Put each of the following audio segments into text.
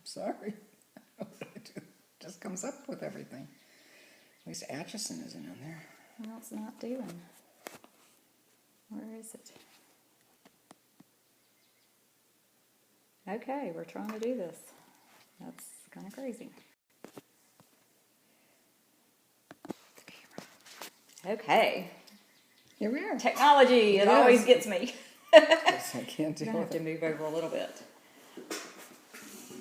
sorry. It just comes up with everything. At least Atchison isn't on there. Well, it's not doing. Where is it? Okay, we're trying to do this. That's kind of crazy. Okay. Here we are. Technology, it Yes. always gets me. Yes, I can't do I have it. to move over a little bit.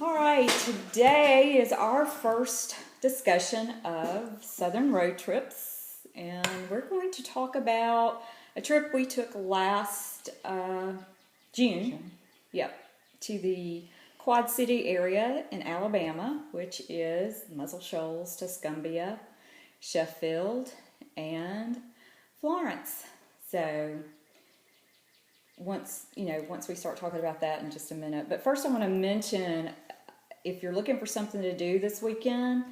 All right, today is our first discussion of Southern road trips, and we're going to talk about a trip we took last June. Yep, to the Quad City area in Alabama, which is Muscle Shoals, Tuscumbia, Sheffield, and Florence. So once we start talking about that in just a minute. But first I want to mention, if you're looking for something to do this weekend,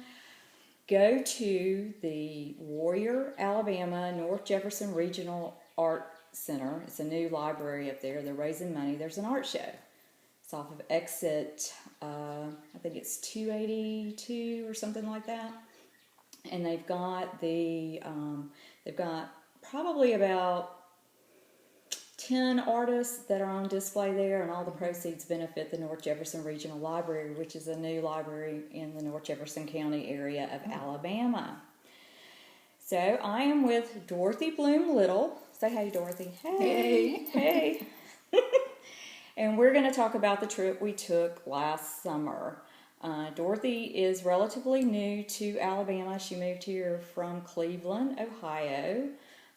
go to the Warrior, Alabama, North Jefferson Regional Art Center. It's a new library up there. They're raising money. There's an art show. It's off of exit, I think it's 282 or something like that. And they've got probably about 10 artists that are on display there, and all the proceeds benefit the North Jefferson Regional Library, which is a new library in the North Jefferson County area of Alabama. So I am with Dorothy Bloom Little. Say hey, Dorothy. Hey. Hey. And we're going to talk about the trip we took last summer. Dorothy is relatively new to Alabama. She moved here from Cleveland, Ohio,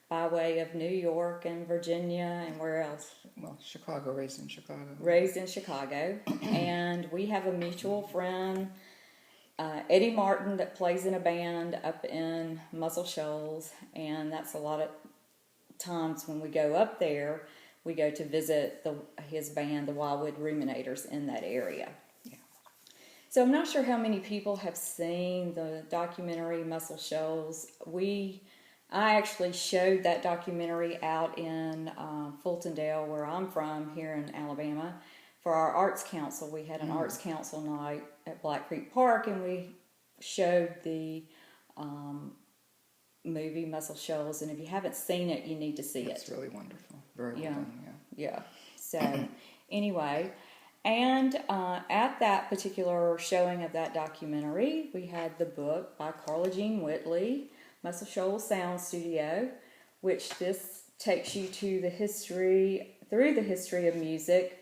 by way of New York and Virginia, and where else? Well, Chicago, raised in Chicago. Raised in Chicago. And we have a mutual friend, Eddie Martin, that plays in a band up in Muscle Shoals, and that's a lot of times when we go up there, we go to visit his band, the Wildwood Ruminators, in that area. Yeah. So I'm not sure how many people have seen the documentary Muscle Shoals. I actually showed that documentary out in Fultondale, where I'm from, here in Alabama, for our Arts Council. We had an Arts Council night at Black Creek Park, and we showed the movie Muscle Shoals. And if you haven't seen it, you need to see it. It's really wonderful. Very well done, Yeah. So, anyway, and at that particular showing of that documentary, we had the book by Carla Jean Whitley, Muscle Shoals Sound Studio, which this takes you to through the history of music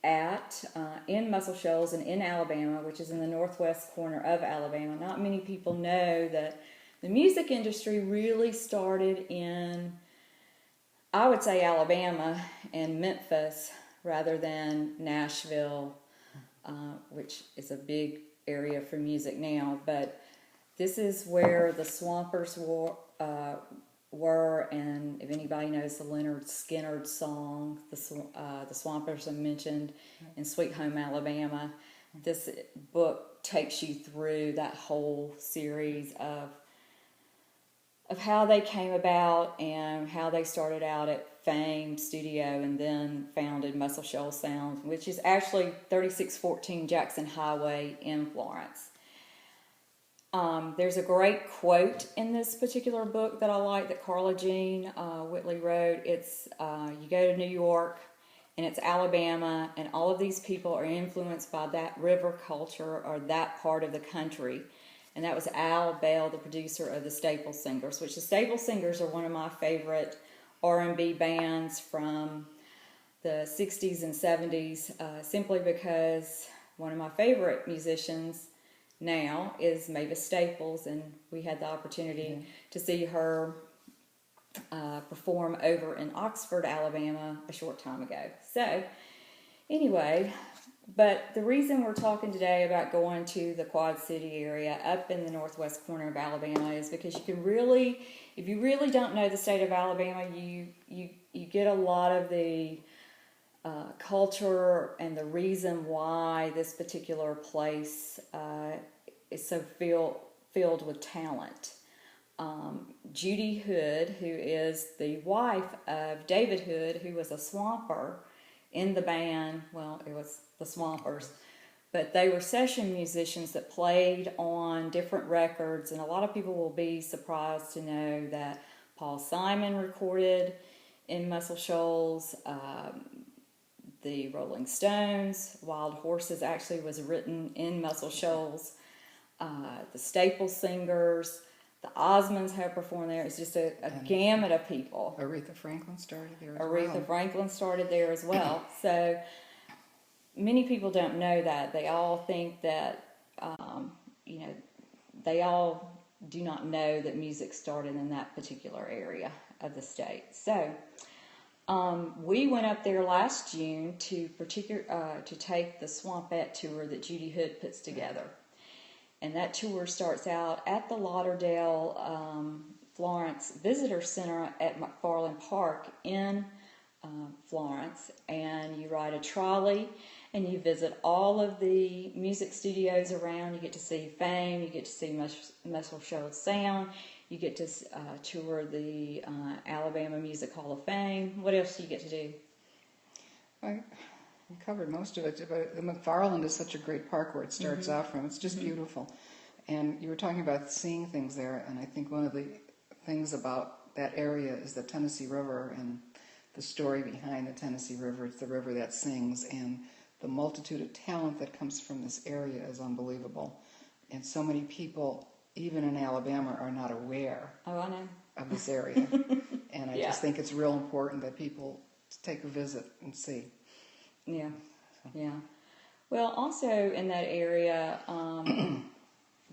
in Muscle Shoals and in Alabama, which is in the northwest corner of Alabama. Not many people know that the music industry really started in, I would say, Alabama and Memphis rather than Nashville, which is a big area for music now. But this is where the Swampers were, and if anybody knows the Leonard Skinner song, the Swampers are mentioned in Sweet Home Alabama. This book takes you through that whole series of how they came about and how they started out at Fame Studio and then founded Muscle Shoals Sound, which is actually 3614 Jackson Highway in Florence. There's a great quote in this particular book that I like that Carla Jean Whitley wrote. It's, you go to New York and it's Alabama, and all of these people are influenced by that river culture or that part of the country. And that was Al Bell, the producer of the Staple Singers, which the Staple Singers are one of my favorite R&B bands from the 60s and 70s, simply because one of my favorite musicians now is Mavis Staples, and we had the opportunity to see her perform over in Oxford, Alabama a short time ago. So, anyway, but the reason we're talking today about going to the Quad City area up in the northwest corner of Alabama is because you can really, if you really don't know the state of Alabama, you get a lot of the culture and the reason why this particular place is so filled with talent. Judy Hood, who is the wife of David Hood, who was a swamper in the band, well, it was the Swampers, but they were session musicians that played on different records, and a lot of people will be surprised to know that Paul Simon recorded in Muscle Shoals. The Rolling Stones, Wild Horses actually was written in Muscle Shoals. The Staple Singers, the Osmonds have performed there. It's just a gamut of people. Aretha Franklin started there as Aretha Franklin started there as well. So many people don't know that. They all think that, they all do not know that music started in that particular area of the state. So we went up there last June to take the Swampette tour that Judy Hood puts together. And that tour starts out at the Lauderdale Florence Visitor Center at McFarland Park in Florence. And you ride a trolley and you visit all of the music studios around. You get to see Fame, you get to see Muscle Shoals Sound, you get to tour the Alabama Music Hall of Fame. What else do you get to do? I covered most of it, but the McFarland is such a great park where it starts out from. It's just beautiful. And you were talking about seeing things there, and I think one of the things about that area is the Tennessee River and the story behind the Tennessee River. It's the river that sings, and the multitude of talent that comes from this area is unbelievable. And so many people, even in Alabama, are not aware of this area. And I just think it's real important that people take a visit and see. Yeah, yeah. Well, also in that area,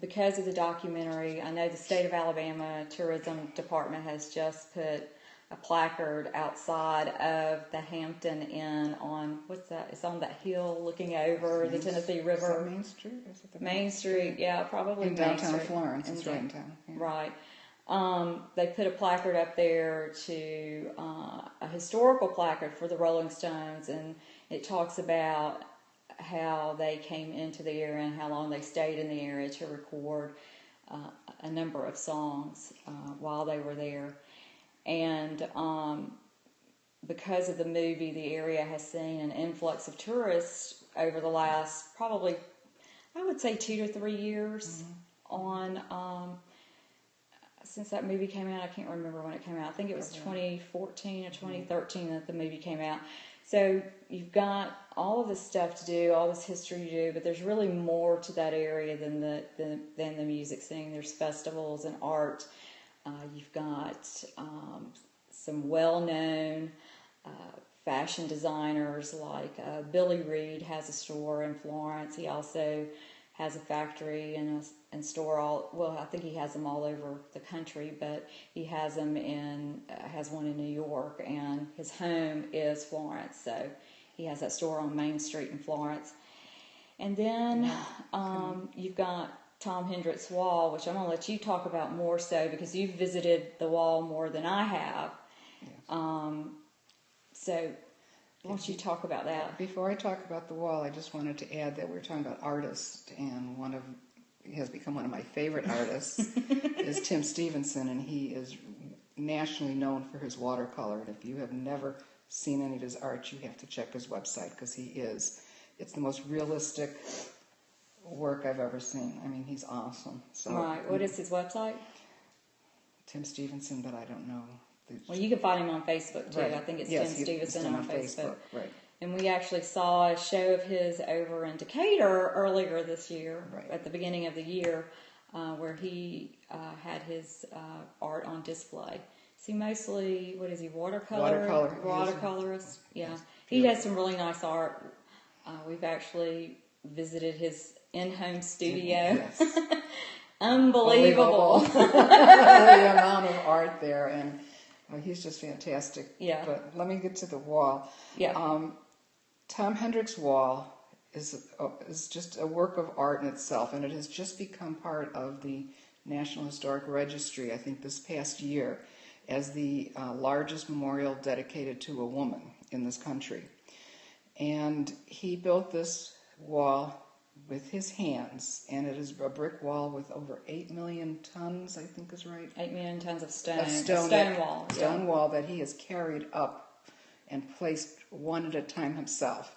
because of the documentary, I know the state of Alabama Tourism Department has just put a placard outside of the Hampton Inn on, what's that? It's on that hill looking over the Tennessee River. Is that Main Street? Or is it the Main Street, yeah, probably in Main downtown Street. Florence. It's right in town. Yeah. Right. They put a placard up there to a historical placard for the Rolling Stones, and it talks about how they came into the area and how long they stayed in the area to record a number of songs while they were there. And because of the movie, the area has seen an influx of tourists over the last probably, I would say, 2 to 3 years since that movie came out. I can't remember when it came out. I think it was 2014 or 2013 that the movie came out. So you've got all of this stuff to do, all this history to do, but there's really more to that area than the music scene. There's festivals and art. You've got some well-known fashion designers like Billy Reed has a store in Florence. He also has a factory and store I think he has them all over the country, but he has them has one in New York, and his home is Florence, so he has that store on Main Street in Florence. And then you've got Tom Hendrix Wall, which I'm going to let you talk about more so because you've visited the wall more than I have. Yes. So why don't you talk about that? Before I talk about the wall, I just wanted to add that we're talking about artists, and he has become one of my favorite artists is Tim Stephenson, and he is nationally known for his watercolor. And if you have never seen any of his art, you have to check his website because it's the most realistic work I've ever seen. I mean, he's awesome. So, right. What is his website? Tim Stephenson, but I don't know. Well, you can find him on Facebook too. Right. I think it's Yes, Tim Stephenson on Facebook. Right. And we actually saw a show of his over in Decatur earlier this year, at the beginning of the year, where he had his art on display. Is he mostly, what is he, watercolorist? Yeah. He has some really nice art. We've actually visited his in-home studio. Yes. Unbelievable. The amount of art there, and he's just fantastic. Yeah. But let me get to the wall. Yeah. Tom Hendrix Wall is just a work of art in itself, and it has just become part of the National Historic Registry, I think, this past year, as the largest memorial dedicated to a woman in this country. And he built this wall with his hands, and it is a brick wall with over 8 million tons, I think is right. 8 million tons of stone. A stone wall that he has carried up and placed one at a time himself.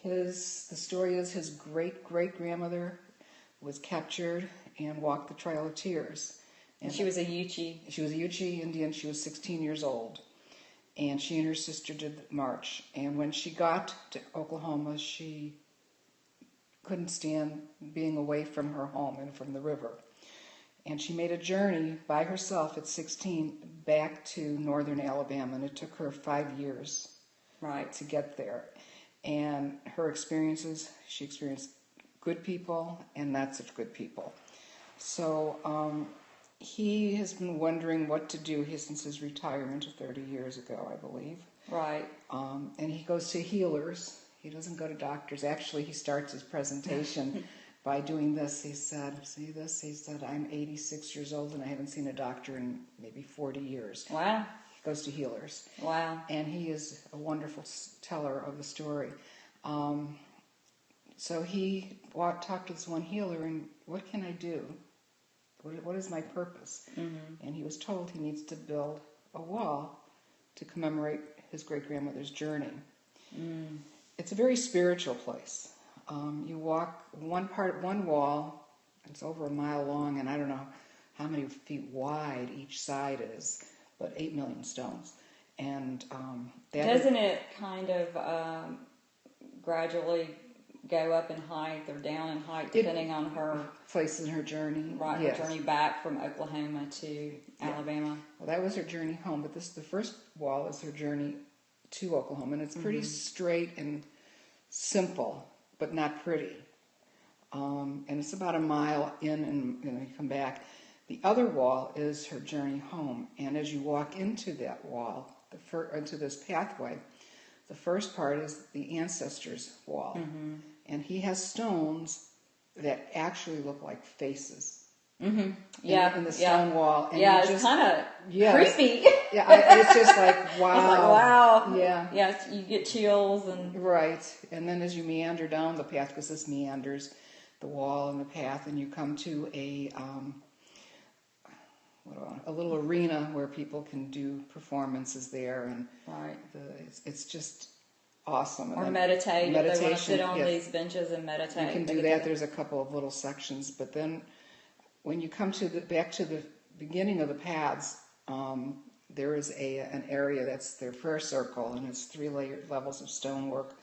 The story is his great-great-grandmother was captured and walked the Trail of Tears. And she was a Yuchi. She was a Yuchi Indian. She was 16 years old. And she and her sister did the march. And when she got to Oklahoma, she couldn't stand being away from her home and from the river. And she made a journey by herself at 16 back to northern Alabama. And it took her 5 years to get there. And her experiences, she experienced good people and not such good people. So he has been wondering what to do since his retirement 30 years ago, I believe. Right. And he goes to healers. He doesn't go to doctors. Actually, he starts his presentation by doing this. He said, see this? He said, I'm 86 years old and I haven't seen a doctor in maybe 40 years. Wow. He goes to healers. Wow. And he is a wonderful teller of the story. So he talked to this one healer, and what can I do? What is my purpose? Mm-hmm. And he was told he needs to build a wall to commemorate his great-grandmother's journey. Mm. It's a very spiritual place. You walk one wall, it's over a mile long, and I don't know how many feet wide each side is, but 8 million stones. And doesn't it kind of gradually go up in height or down in height depending on her place in her journey? Right, yes. Her journey back from Oklahoma to Alabama. Well, that was her journey home, but the first wall is her journey to Oklahoma, and it's pretty straight and simple, but not pretty. And it's about a mile in, and you come back. The other wall is her journey home, and as you walk into that wall, into this pathway, the first part is the ancestors' wall, and he has stones that actually look like faces. Mm-hmm. In the stone wall. And it's kind of creepy. It's just like, wow. It's like, wow. Yeah. Yeah, you get chills. Right. And then as you meander down the path, because this meanders the wall and the path, and you come to a little arena where people can do performances there. And it's just awesome. Or meditate. If they want to sit on these benches and meditate. You can do that. There's a couple of little sections. But then when you come back to the beginning of the paths, there is an area that's their prayer circle, and it's 3 levels of stonework,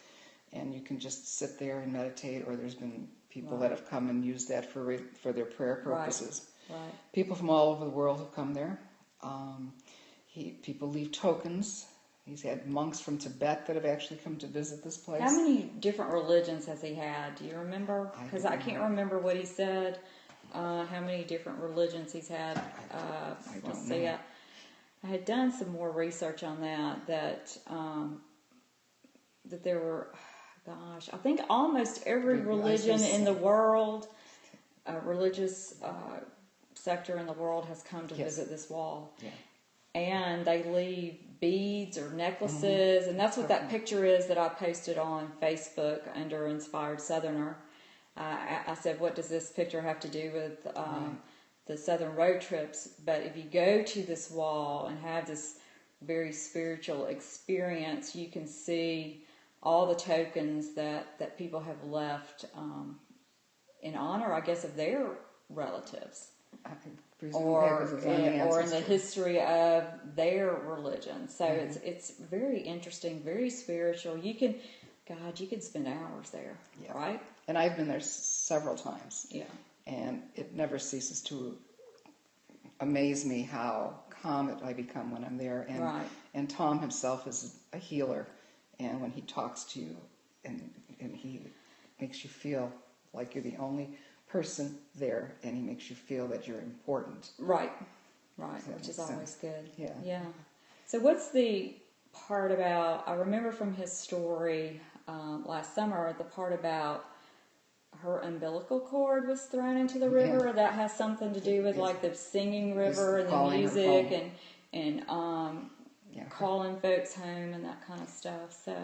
and you can just sit there and meditate. Or there's been people that have come and used that for their prayer purposes. Right. People from all over the world have come there. People leave tokens. He's had monks from Tibet that have actually come to visit this place. How many different religions has he had? Do you remember? Because I can't remember what he said. How many different religions he's had. I don't know. I had done some more research on that there were, I think almost every religion in the world, religious sector in the world has come to visit this wall. Yeah. And they leave beads or necklaces, and that's what that picture is that I posted on Facebook under Inspired Southerner. I said, what does this picture have to do with the Southern road trips? But if you go to this wall and have this very spiritual experience, you can see all the tokens that people have left in honor, I guess, of their relatives. Or in the history of their religion. So it's very interesting, very spiritual. You can spend hours there, right? And I've been there several times. Yeah. And it never ceases to amaze me how calm I become when I'm there. And Tom himself is a healer, and when he talks to you, and he makes you feel like you're the only person there, and he makes you feel that you're important. Right, which is always good. Yeah. So what's the part about, I remember from his story last summer, the part about her umbilical cord was thrown into the river. That has something to do with like the singing river and the music and calling folks home and that kind of stuff. So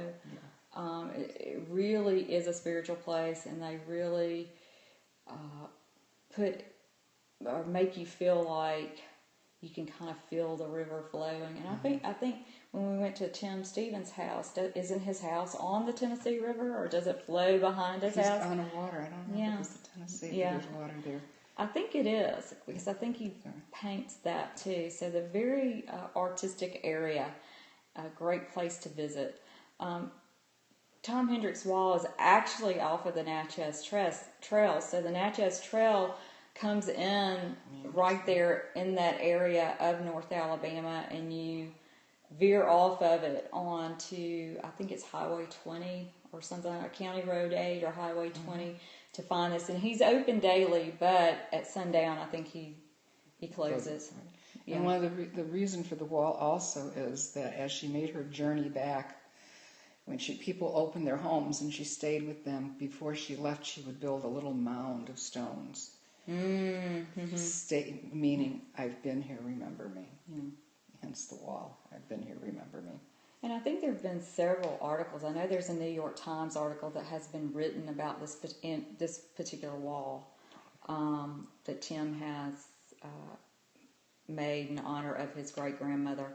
it really is a spiritual place, and they really make you feel like you can kind of feel the river flowing. And I think when we went to Tim Stevens' house, isn't his house on the Tennessee River, or does it flow behind his house? He's on the water. I don't know if it's the Tennessee, but there's water there. I think it is, because I think he paints that too. So the very artistic area, a great place to visit. Tom Hendrix Wall is actually off of the Natchez Trail. So the Natchez Trail comes in right there in that area of North Alabama, and you veer off of it onto, I think it's Highway 20 or something, or County Road 8 or Highway 20 to find this. And he's open daily, but at sundown I think he closes. Yeah. And one of the reason for the wall also is that as she made her journey back, when people opened their homes and she stayed with them, before she left, she would build a little mound of stones. Meaning, I've been here, remember me. Hence the wall. I've been here, remember me. And I think there have been several articles. I know there's a New York Times article that has been written about this particular wall that Tim has made in honor of his great-grandmother.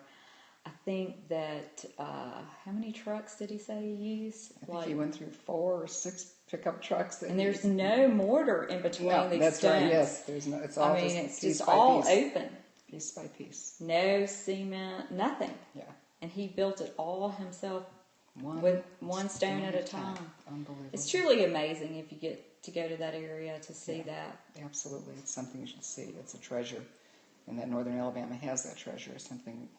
I think that, how many trucks did he say he used? I think he went through 4 or 6 pickup trucks. And there's no mortar in between these that's stones. Right, yes. There's no, it's all it's just all open. Piece by piece. No cement, nothing. Yeah. And he built it all himself with one stone at a time. Unbelievable. It's truly amazing if you get to go to that area to see that. Absolutely. It's something you should see. It's a treasure. And that Northern Alabama has that treasure. It's something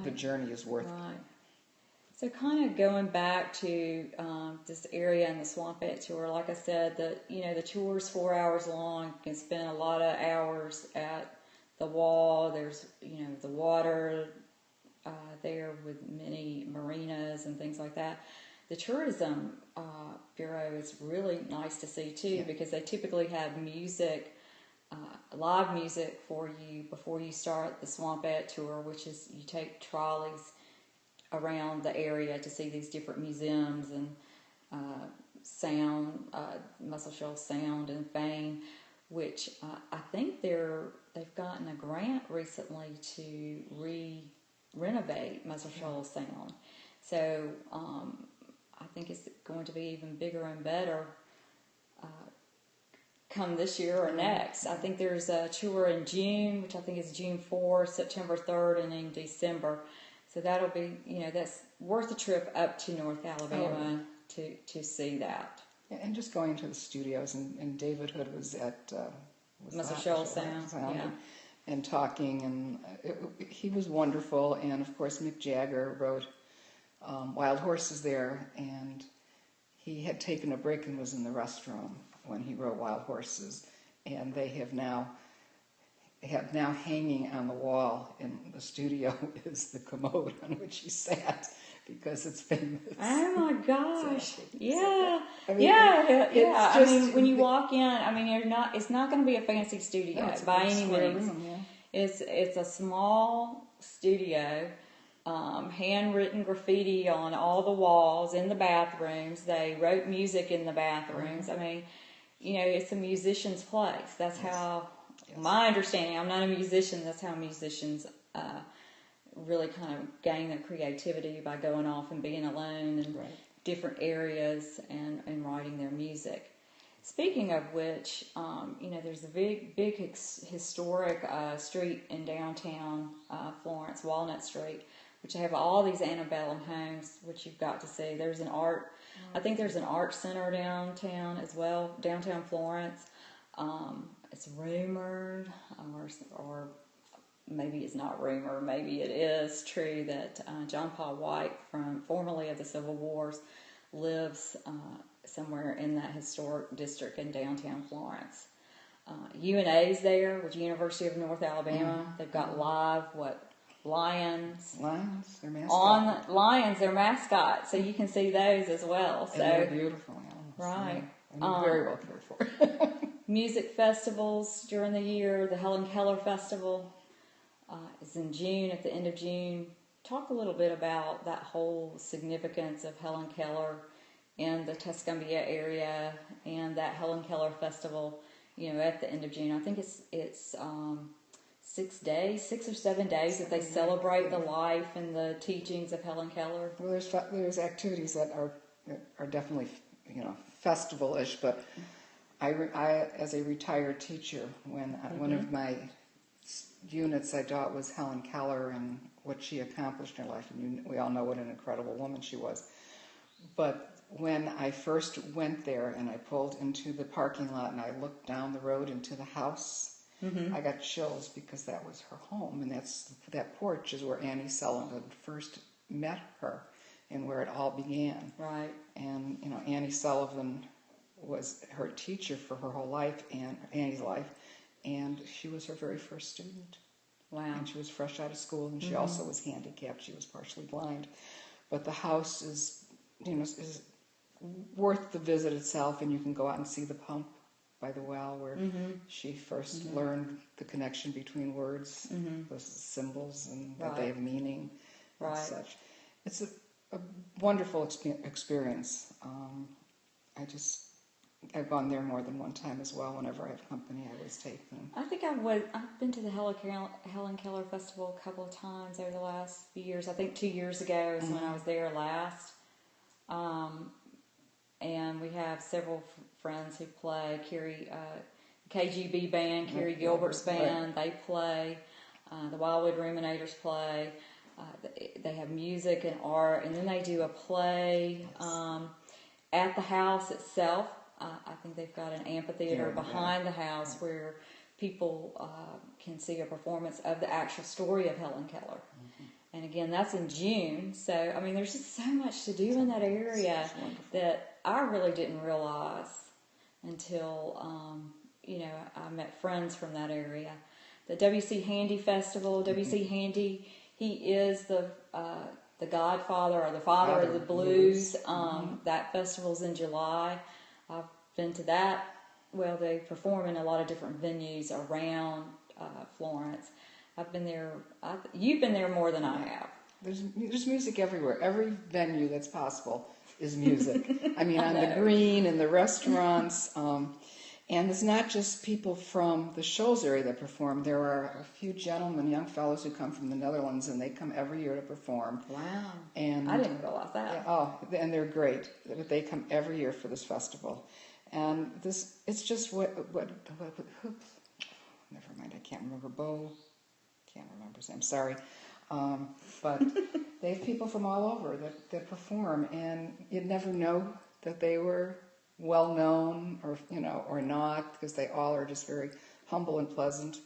the journey is worth. Right. So kind of going back to this area and the Swampette tour, like I said, the tour's 4 hours long. You can spend a lot of hours at the wall. There's, the water there with many marinas and things like that. The Tourism Bureau is really nice to see too, because they typically have music, live music for you before you start the Swampette tour, which is you take trolleys around the area to see these different museums and sound, Muscle Shoals Sound and Fame, which I think they've gotten a grant recently to renovate Muscle Shoals Sound. So I think it's going to be even bigger and better come this year or next. I think there's a tour in June, which I think is June 4th, September 3rd, and in December. So that'll be, that's worth a trip up to North Alabama to see that. Yeah, and just going to the studios, and David Hood was at Muscle Shoals Sound, and talking, and he was wonderful. And of course, Mick Jagger wrote Wild Horses there, and he had taken a break and was in the restroom when he wrote Wild Horses, and they have now hanging on the wall in the studio is the commode on which he sat, because it's famous. Oh my gosh! So, yeah. Just, when you walk in, it's not going to be a fancy studio by any means. It's a small studio, handwritten graffiti on all the walls in the bathrooms. They wrote music in the bathrooms. It's a musician's place. That's how. My understanding, I'm not a musician, that's how musicians really kind of gain their creativity, by going off and being alone in different areas and writing their music. Speaking of which, there's a big historic street in downtown Florence, Walnut Street, which have all these antebellum homes, which you've got to see. There's an I think there's an art center downtown as well, downtown Florence. It's rumored, or maybe it's not rumored, maybe it is true, that John Paul White, formerly of the Civil Wars, lives somewhere in that historic district in downtown Florence. UNA's there, with University of North Alabama. They've got live, lions? Lions, their mascot. Lions, their mascot. So you can see those as well. So, and they're beautiful animals. Right. And they're very well cared for. Music festivals during the year. The Helen Keller Festival is in June, at the end of June. Talk a little bit about that whole significance of Helen Keller in the Tuscumbia area, and that Helen Keller Festival, at the end of June. I think it's 6 or 7 days that they celebrate the life and the teachings of Helen Keller. Well, there's activities that are definitely, festival-ish, but I as a retired teacher, when one of my units I taught was Helen Keller and what she accomplished in her life, and we all know what an incredible woman she was. But when I first went there and I pulled into the parking lot and I looked down the road into the house, I got chills because that was her home, and that porch is where Annie Sullivan first met her and where it all began. Right. And Annie Sullivan was her teacher for her whole life, and Annie's life, and she was her very first student. Wow. And she was fresh out of school, and she also was handicapped. She was partially blind. But the house is worth the visit itself, and you can go out and see the pump by the well where she first learned the connection between words, the symbols, and that they have meaning and such. It's a wonderful experience. I've gone there more than one time as well. Whenever I have company, I always take them. I think I've been to the Helen Keller Festival a couple of times over the last few years. I think 2 years ago is when I was there last. And we have several friends who play. KGB band, Carrie Gilbert's band, they play. The Wildwood Ruminators play. They have music and art, and then they do a play at the house itself. I think they've got an amphitheater behind the house where people can see a performance of the actual story of Helen Keller. And again, that's in June. So, I mean, there's just so much to do in that area that I really didn't realize until, I met friends from that area. The W.C. Handy Festival, W.C. Handy, he is the godfather or the father of the blues. That festival's in July. I've been to that. Well, they perform in a lot of different venues around Florence. I've been there. You've been there more than I have. There's music everywhere. Every venue that's possible is music. I mean, on the green, in the restaurants. And it's not just people from the Shoals area that perform. There are a few gentlemen, young fellows who come from the Netherlands, and they come every year to perform. Wow. And I didn't realize that. And they're great. But they come every year for this festival. And it's just what never mind, I can't remember. Can't remember his name, sorry. But they have people from all over that perform, and you'd never know that they were well known or not, because they all are just very humble and pleasant.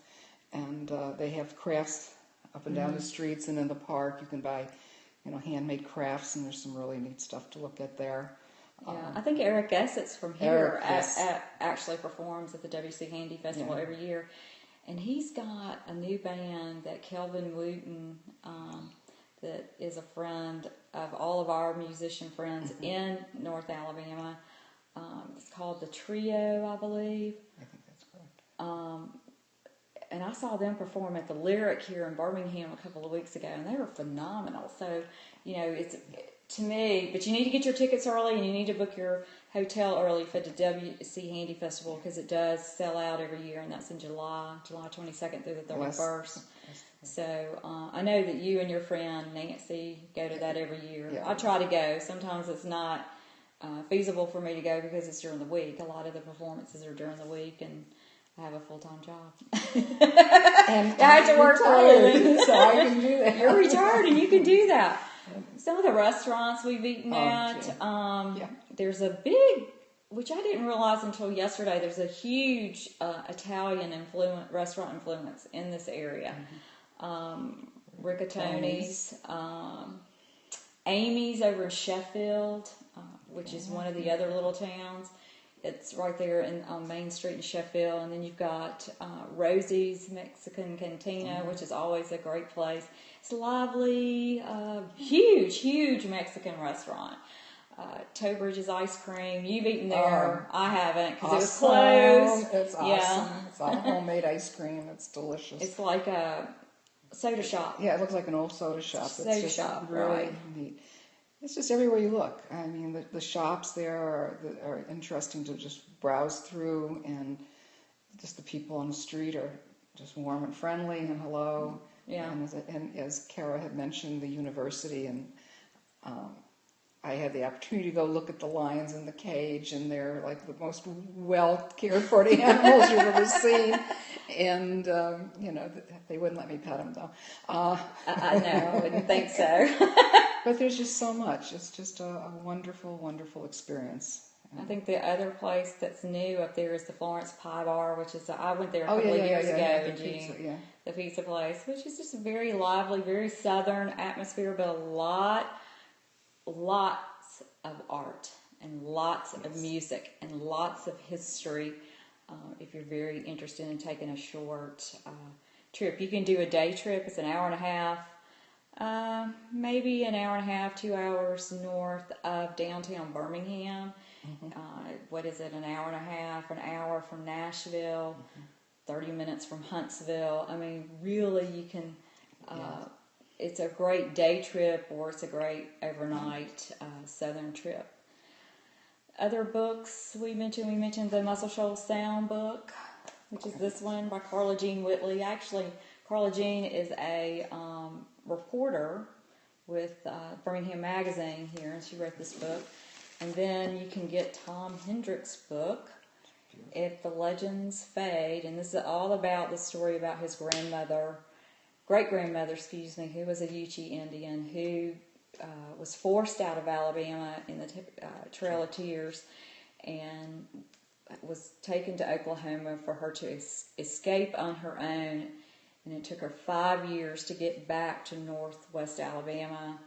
And they have crafts up and down the streets and in the park. You can buy, handmade crafts, and there's some really neat stuff to look at there. Yeah, I think Eric Essex from here actually performs at the W.C. Handy Festival every year. And he's got a new band that Kelvin Wooten, that is a friend of all of our musician friends in North Alabama. It's called The Trio, I believe. I think that's correct. And I saw them perform at the Lyric here in Birmingham a couple of weeks ago, and they were phenomenal. So, it's to me, but you need to get your tickets early, and you need to book your hotel early for the WC Handy Festival, because it does sell out every year, and that's in July 22nd through the 31st. So I know that you and your friend Nancy go to that every year. Yeah. I try to go. Sometimes it's not feasible for me to go because it's during the week. A lot of the performances are during the week, and I have a full-time job. And I have to work for a living. So I can do that. You're retired and you can do that. Some of the restaurants we've eaten at, there's a big, which I didn't realize until yesterday, there's a huge Italian restaurant influence in this area. Rigatoni's, Amy's over in Sheffield, which is one of the other little towns. It's right there on Main Street in Sheffield. And then you've got Rosie's Mexican Cantina, which is always a great place. It's lovely, huge Mexican restaurant. Towbridge's Ice Cream. You've eaten there. I haven't, because it was closed. It's awesome. Yeah. It's all homemade ice cream. It's delicious. It's like a soda shop. Yeah, it looks like an old soda shop. Soda just shop, really right. neat. It's just everywhere you look. I mean, the shops there are interesting to just browse through, and just the people on the street are just warm and friendly and hello. Yeah. And as Kara had mentioned, the university, and I had the opportunity to go look at the lions in the cage, and they're like the most well cared for animals you've ever seen. And they wouldn't let me pet them though. I know, I wouldn't think so. But there's just so much. It's just a wonderful, wonderful experience. I think the other place that's new up there is the Florence Pie Bar, which is, I went there a couple of years ago in June. The pizza place, which is just a very lively, very southern atmosphere, but lots of art and lots of music and lots of history. If you're very interested in taking a short trip, you can do a day trip. It's an hour and a half. Maybe an hour and a half, 2 hours north of downtown Birmingham. What is it, an hour and a half, an hour from Nashville, 30 minutes from Huntsville. I mean, really, you can, it's a great day trip, or it's a great overnight southern trip. Other books we mentioned the Muscle Shoals Sound book, which is this one by Carla Jean Whitley. Actually, Carla Jean is a reporter with Birmingham Magazine here, and she wrote this book. And then you can get Tom Hendrix' book, If the Legends Fade, and this is all about the story about his great-grandmother, who was a Yuchi Indian, who was forced out of Alabama in the Trail of Tears, and was taken to Oklahoma for her to escape on her own. And it took her 5 years to get back to northwest Alabama,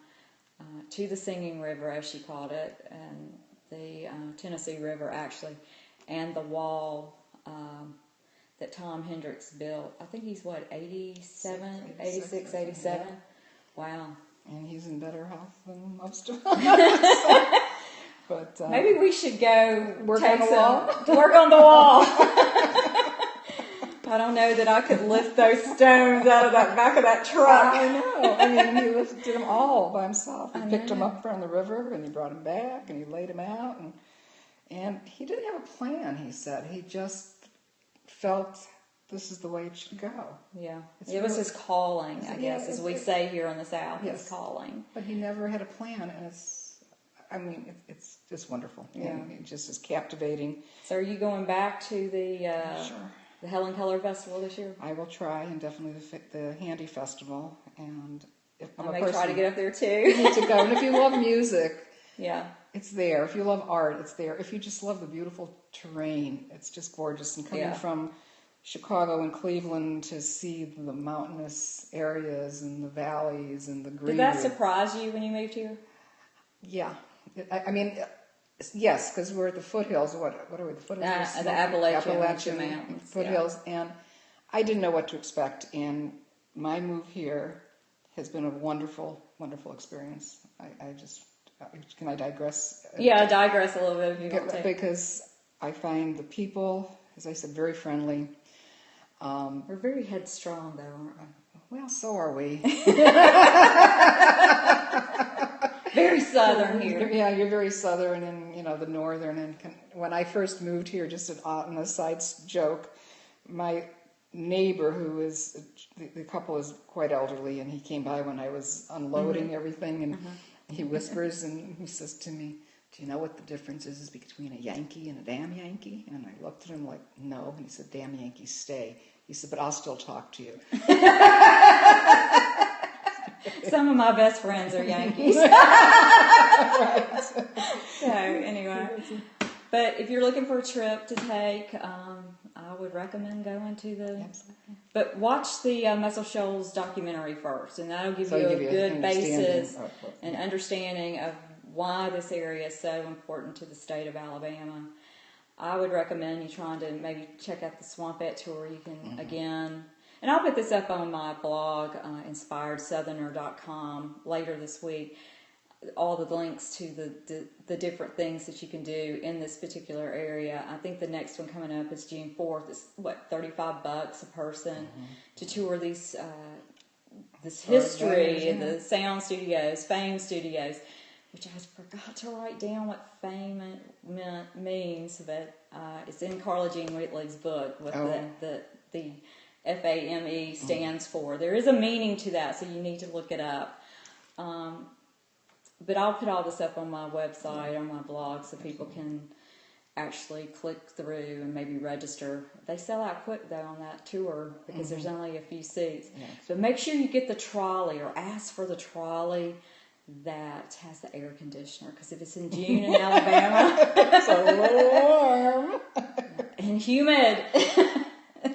to the Singing River, as she called it, and the Tennessee River, actually, and the wall that Tom Hendrix built. I think he's, 86, 87? Yeah. Wow. And he's in better health than most of us. But maybe we should go work on the wall. To work on the wall. I don't know that I could lift those stones out of that back of that truck. I know. I mean, he lifted them all by himself. He picked them up from the river, and he brought them back, and he laid them out. And he didn't have a plan, he said. He just felt this is the way it should go. Yeah. It was his calling, I guess, as we say here in the South, his calling. But he never had a plan, and it's just wonderful. Yeah. And it just is captivating. So are you going back to the... Sure. The Helen Keller Festival this year? I will try, and definitely the Handy Festival. And if I may try to get up there too. You need to go. And if you love music, it's there. If you love art, it's there. If you just love the beautiful terrain, it's just gorgeous. And coming from Chicago and Cleveland to see the mountainous areas and the valleys and the greenery. Did that surprise you when you moved here? Yeah. I mean, yes, because we're at the foothills. What are we? The foothills? The Appalachian Mountains. Foothills. Yeah. And I didn't know what to expect. And my move here has been a wonderful, wonderful experience. Can I digress? Yeah, digress a little bit if you want to. Because I find the people, as I said, very friendly. We're very headstrong, though, aren't we? Well, so are we. Very southern here. Yeah, you're very southern, and the northern. And when I first moved here, just on a side joke, my neighbor, who is the couple is quite elderly, and he came by when I was unloading everything, and he whispers and he says to me, "Do you know what the difference is between a Yankee and a damn Yankee?" And I looked at him like, "No." And he said, "Damn Yankees stay." He said, "But I'll still talk to you." Some of my best friends are Yankees. Right. So anyway, but if you're looking for a trip to take, I would recommend going to the. But watch the Muscle Shoals documentary first, and that'll give you a good basis and understanding of why this area is so important to the state of Alabama. I would recommend you trying to maybe check out the Swampette tour. You can again. And I'll put this up on my blog, inspiredsoutherner.com, later this week. All the links to the different things that you can do in this particular area. I think the next one coming up is June 4th. It's $35 a person to tour these this history, the sound studios, Fame Studios, which I forgot to write down what fame means, but it's in Carla Jean Whitley's book with the FAME stands for. There is a meaning to that, so you need to look it up. But I'll put all this up on my website, on my blog, so people can actually click through and maybe register. They sell out quick, though, on that tour because there's only a few seats. Yes. But make sure you get the trolley or ask for the trolley that has the air conditioner, because if it's in June in Alabama, It's a little warm. and humid,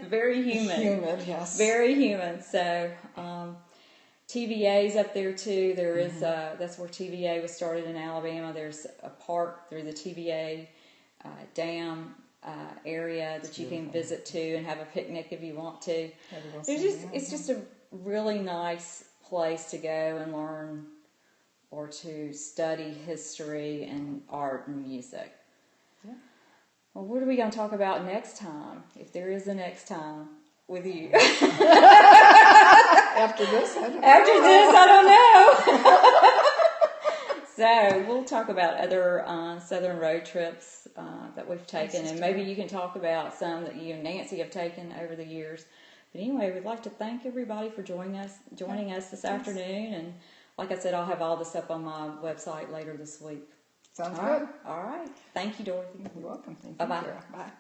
very humid. Humid, yes. Very humid. So, TVA's up there too. There is that's where TVA was started in Alabama. There's a park through the TVA dam area that you can visit to and have a picnic if you want to. It's just a really nice place to go and learn or to study history and art and music. Yeah. Well, what are we going to talk about next time, if there is a next time with you? After this, I don't know. So we'll talk about other southern road trips that we've taken, and maybe you can talk about some that you and Nancy have taken over the years. But anyway, we'd like to thank everybody for joining us this afternoon, and like I said, I'll have all this up on my website later this week. Sounds good. All right. Thank you, Dorothy. You're welcome. Thank you. Bye-bye. Kara. Bye.